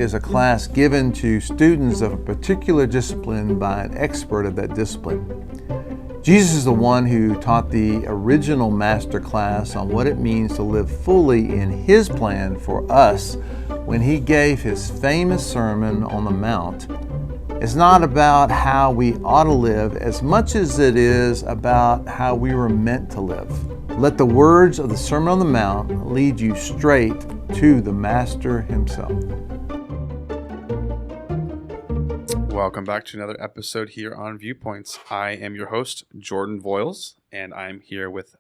Is a class given to students of a particular discipline by an expert of that discipline. Jesus is the one who taught the original master class on what it means to live fully in His plan for us when He gave His famous Sermon on the Mount. It's not about how we ought to live as much as it is about how we were meant to live. Let the words of the Sermon on the Mount lead you straight to the Master Himself. Welcome back to another episode here on Viewpoints. I am your host, Jordan Voiles, and I'm here with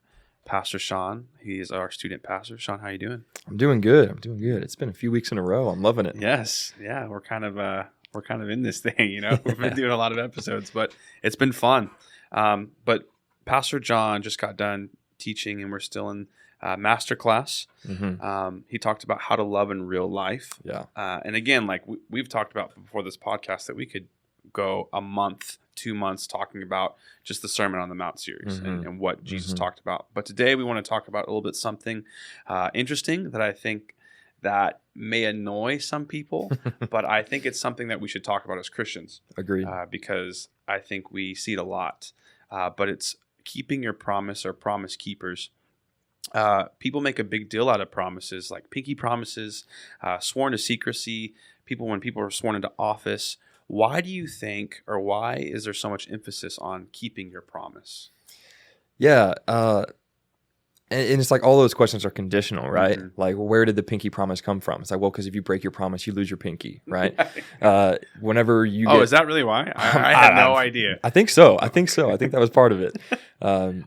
Pastor Sean. He is our student pastor. Sean, how you doing? I'm doing good. It's been a few weeks in a row. I'm loving it. Yes. Yeah, we're kind of in this thing, you know. We've been doing a lot of episodes, but it's been fun. But Pastor John just got done teaching, and we're still in master class. Mm-hmm. He talked about how to love in real life. Yeah. And again, like we've talked about before this podcast, that we could go a month, 2 months talking about just the Sermon on the Mount series and what Jesus talked about. But today we want to talk about a little bit something interesting that I think that may annoy some people, but I think it's something that we should talk about as Christians. Agreed. Because I think we see it a lot. But it's keeping your promise, or promise keepers. People make a big deal out of promises, like pinky promises, sworn to secrecy. When people are sworn into office. Why do you think, or why is there so much emphasis on keeping your promise? Yeah, and it's like all those questions are conditional, right? Mm-hmm. Like, where did the pinky promise come from? It's like, well, because if you break your promise, you lose your pinky, right? Whenever you is that really why? I had no idea. I think so. I think that was part of it.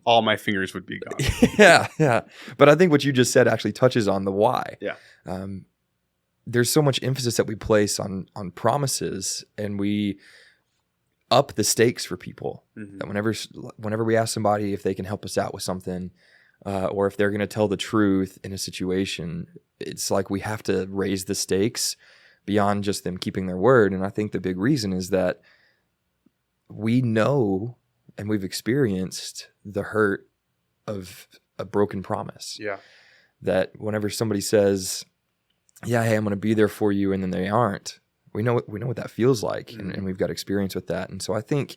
All my fingers would be gone. Yeah. But I think what you just said actually touches on the why. Yeah. There's so much emphasis that we place on promises, and we up the stakes for people. Mm-hmm. That whenever we ask somebody if they can help us out with something, or if they're going to tell the truth in a situation, it's like we have to raise the stakes beyond just them keeping their word. And I think the big reason is that we know and we've experienced the hurt of a broken promise. Yeah. That whenever somebody says, yeah, hey, I'm going to be there for you, and then they aren't, we know what that feels like, and we've got experience with that. And so I think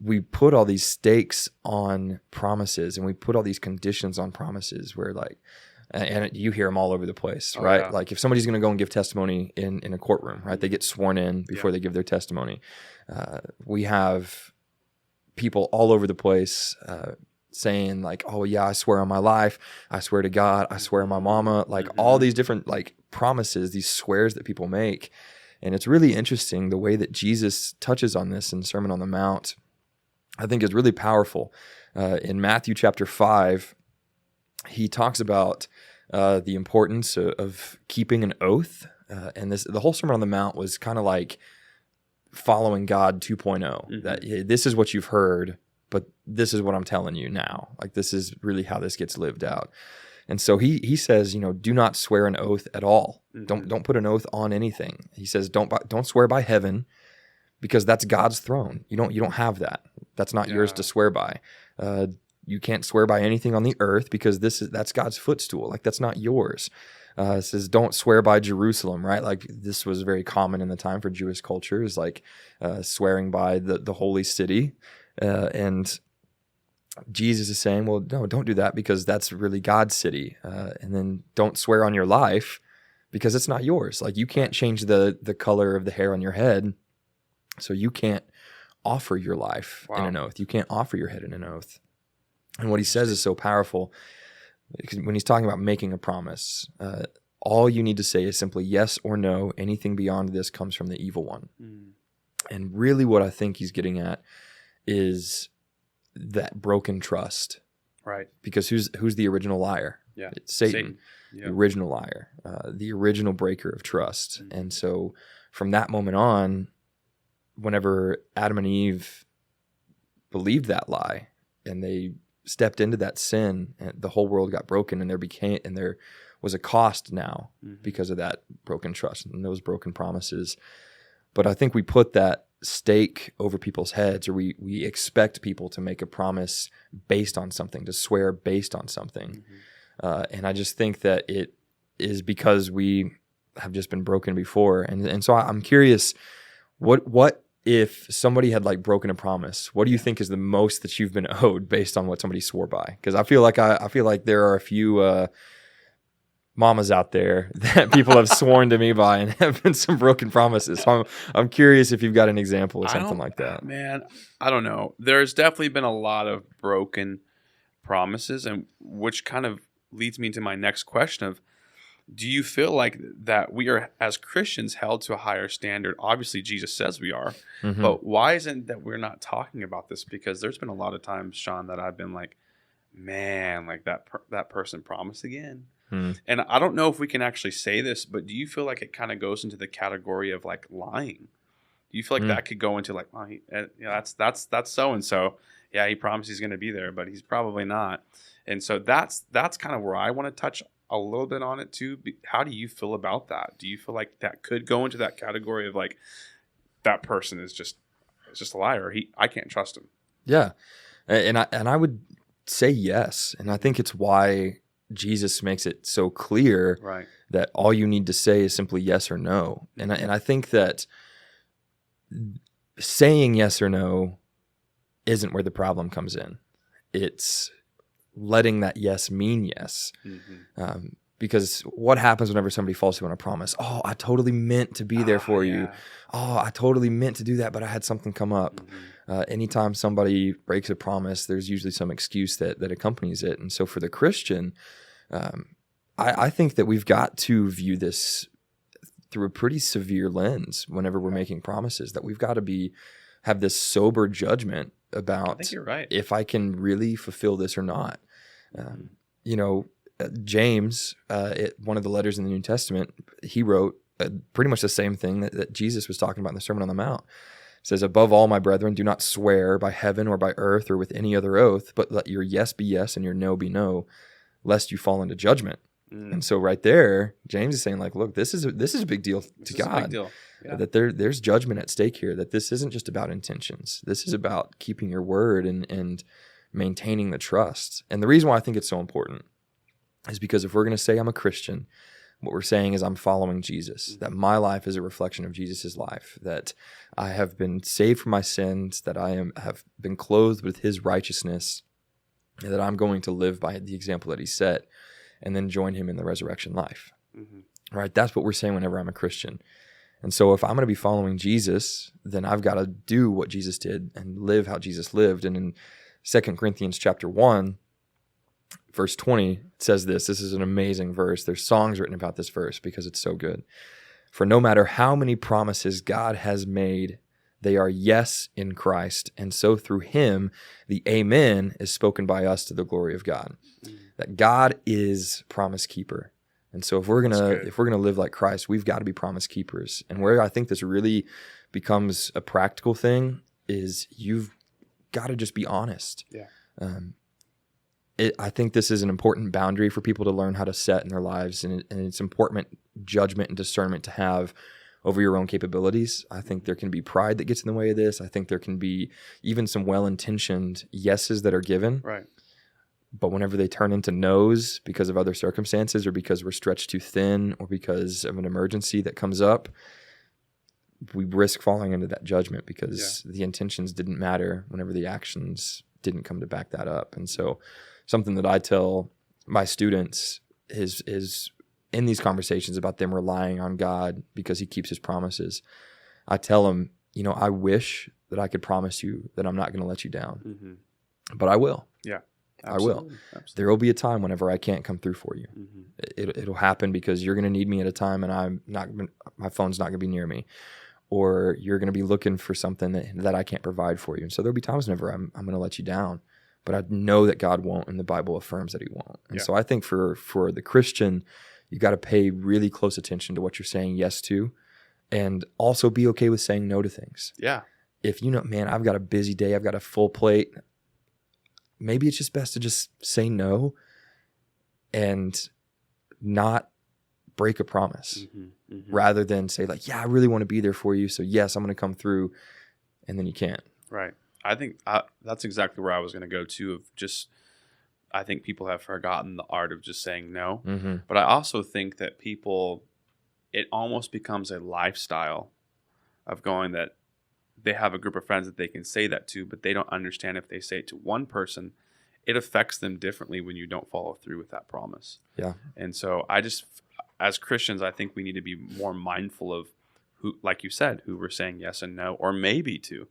we put all these stakes on promises, and we put all these conditions on promises where, like, and you hear them all over the place, right? Yeah. Like if somebody's going to go and give testimony in a courtroom, right? They get sworn in before they give their testimony. We have people all over the place saying like, oh yeah, I swear on my life, I swear to God, I swear on my mama, like all these different like promises, these swears that people make. And it's really interesting the way that Jesus touches on this in Sermon on the Mount. I think is really powerful. In Matthew chapter 5, he talks about the importance of keeping an oath. And the whole Sermon on the Mount was kind of like following God 2.0, that hey, this is what you've heard, but this is what I'm telling you now. Like, this is really how this gets lived out. And so he says, do not swear an oath at all. Don't put an oath on anything. He says, don't swear by heaven, because that's God's throne. You don't have that. That's not yours to swear by. You can't swear by anything on the earth, because that's God's footstool. Like, that's not yours. It says, don't swear by Jerusalem, right? Like, this was very common in the time for Jewish culture, is like swearing by the holy city. And Jesus is saying, well, no, don't do that, because that's really God's city. And then don't swear on your life, because it's not yours. Like, you can't change the color of the hair on your head, so you can't offer your life in an oath. You can't offer your head in an oath. And what he says is so powerful. When he's talking about making a promise, all you need to say is simply yes or no. Anything beyond this comes from the evil one. And really what I think he's getting at is that broken trust. Right. Because who's the original liar? Yeah. It's Satan. Yeah. The original liar, the original breaker of trust. And so from that moment on, whenever Adam and Eve believed that lie and they stepped into that sin, and the whole world got broken, and there was a cost now because of that broken trust and those broken promises. But I think we put that stake over people's heads, or we expect people to make a promise based on something, to swear based on something. And I just think that it is because we have just been broken before. And so I'm curious, what if somebody had like broken a promise? What do you think is the most that you've been owed based on what somebody swore by? Because I feel like there are a few mamas out there that people have sworn to me by and have been some broken promises. So I'm curious if you've got an example of something like that. Man, I don't know. There's definitely been a lot of broken promises, and which kind of leads me to my next question of, do you feel like that we are, as Christians, held to a higher standard? Obviously, Jesus says we are, but why isn't that we're not talking about this? Because there's been a lot of times, Sean, that I've been like, man, like that person promised again. And I don't know if we can actually say this, but do you feel like it kind of goes into the category of like lying? Do you feel like that could go into like, well, that's so and so. Yeah, he promised he's going to be there, but he's probably not. And so that's kind of where I want to touch a little bit on it too. How do you feel about that? Do you feel like that could go into that category of like, that person is just a liar? I can't trust him. Yeah, and I would say yes, and I think it's why Jesus makes it so clear that all you need to say is simply yes or no. And I think that saying yes or no isn't where the problem comes in. It's letting that yes mean yes. Because what happens whenever somebody falls through on a promise? Oh, I totally meant to be there for you. Oh, I totally meant to do that, but I had something come up. Anytime somebody breaks a promise, there's usually some excuse that accompanies it. And so for the Christian, I think that we've got to view this through a pretty severe lens whenever we're making promises, that we've got to have this sober judgment about, I think you're right, if I can really fulfill this or not. James, one of the letters in the New Testament, he wrote pretty much the same thing that Jesus was talking about in the Sermon on the Mount. It says, above all, my brethren, do not swear by heaven or by earth or with any other oath, but let your yes be yes and your no be no, lest you fall into judgment. And so right there, James is saying like, look, this is a big deal to God. A big deal. Yeah. That there's judgment at stake here, that this isn't just about intentions. This is about keeping your word and maintaining the trust. And the reason why I think it's so important is because if we're going to say I'm a Christian, what we're saying is I'm following Jesus, that my life is a reflection of Jesus's life, that I have been saved from my sins, that I have been clothed with his righteousness, and that I'm going to live by the example that he set and then join him in the resurrection life. Right? That's what we're saying whenever I'm a Christian. And so if I'm going to be following Jesus, then I've got to do what Jesus did and live how Jesus lived. And in 2 Corinthians chapter 1, verse 20, it says this. This is an amazing verse. There's songs written about this verse because it's so good. For no matter how many promises God has made, they are yes in Christ. And so through him, the amen is spoken by us to the glory of God. That God is promise keeper. And so if we're gonna live like Christ, we've got to be promise keepers. And where I think this really becomes a practical thing is you've got to just be honest. Yeah. I think this is an important boundary for people to learn how to set in their lives, and it's important judgment and discernment to have over your own capabilities. I think there can be pride that gets in the way of this. I think there can be even some well-intentioned yeses that are given. Right. But whenever they turn into no's because of other circumstances or because we're stretched too thin or because of an emergency that comes up, we risk falling into that judgment because the intentions didn't matter whenever the actions didn't come to back that up. And so something that I tell my students is in these conversations about them relying on God because he keeps his promises. I tell them, I wish that I could promise you that I'm not going to let you down, but I will. Yeah. Absolutely. I will. Absolutely. There will be a time whenever I can't come through for you. It'll happen because you're going to need me at a time and my phone's not going to be near me, or you're going to be looking for something that I can't provide for you. And so there'll be times whenever I'm going to let you down, but I know that God won't, and the Bible affirms that he won't. And so I think for the Christian, you got to pay really close attention to what you're saying yes to, and also be okay with saying no to things. Yeah. If man, I've got a busy day, I've got a full plate, maybe it's just best to just say no and not break a promise rather than say like, yeah, I really want to be there for you. So yes, I'm going to come through, and then you can't. Right. I think that's exactly where I was going to go to, I think people have forgotten the art of just saying no. But I also think that people it almost becomes a lifestyle of going that they have a group of friends that they can say that to, but they don't understand if they say it to one person, it affects them differently when you don't follow through with that promise. Yeah. And so as Christians, I think we need to be more mindful of who, like you said, who we're saying yes and no, or maybe to.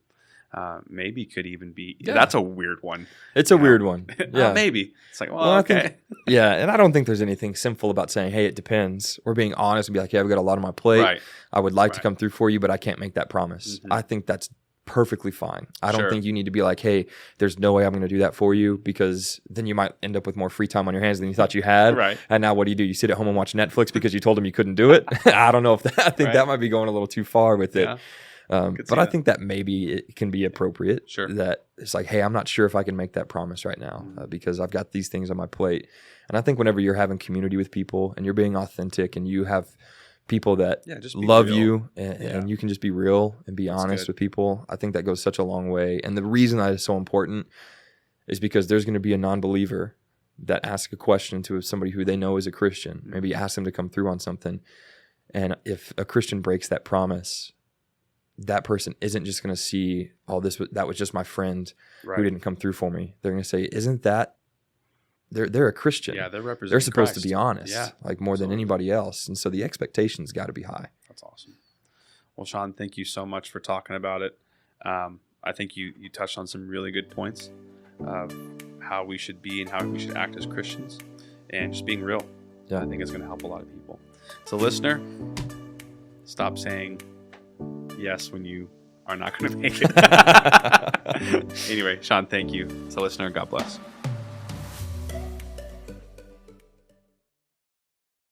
Maybe could even be, that's a weird one. It's a weird one. Yeah. Maybe. It's like, well, okay. I think, yeah. And I don't think there's anything sinful about saying, hey, it depends. Or being honest and be like, yeah, I've got a lot on my plate. Right. I would like to come through for you, but I can't make that promise. Mm-hmm. I think that's perfectly fine. I don't Sure. think you need to be like, hey, there's no way I'm going to do that for you, because then you might end up with more free time on your hands than you thought you had. Right. And now what do? You sit at home and watch Netflix because you told them you couldn't do it? I don't know if that, I think Right. that might be going a little too far with it. Yeah. But I think that maybe it can be appropriate. Sure. That it's like, hey, I'm not sure if I can make that promise right now because I've got these things on my plate. And I think whenever you're having community with people and you're being authentic and you have people that just be love real. you and you can just be real and be honest good. with people, I think that goes such a long way. And the reason that is so important is because there's going to be a non-believer that asks a question to somebody who they know is a Christian, maybe ask them to come through on something. And if a Christian breaks that promise, that person isn't just going to see, oh, that was just my friend Right. who didn't come through for me. They're going to say, isn't that, they're a Christian. Yeah, they're representing They're supposed Christ. to be honest, Yeah, like more than anybody else. And so the expectations got to be high. That's awesome. Well, Sean, thank you so much for talking about it. I think you touched on some really good points of how we should be and how we should act as Christians and just being real. Yeah. I think it's going to help a lot of people. So listener, stop saying yes when you are not going to make it. Anyway, Sean, thank you. So listener, God bless.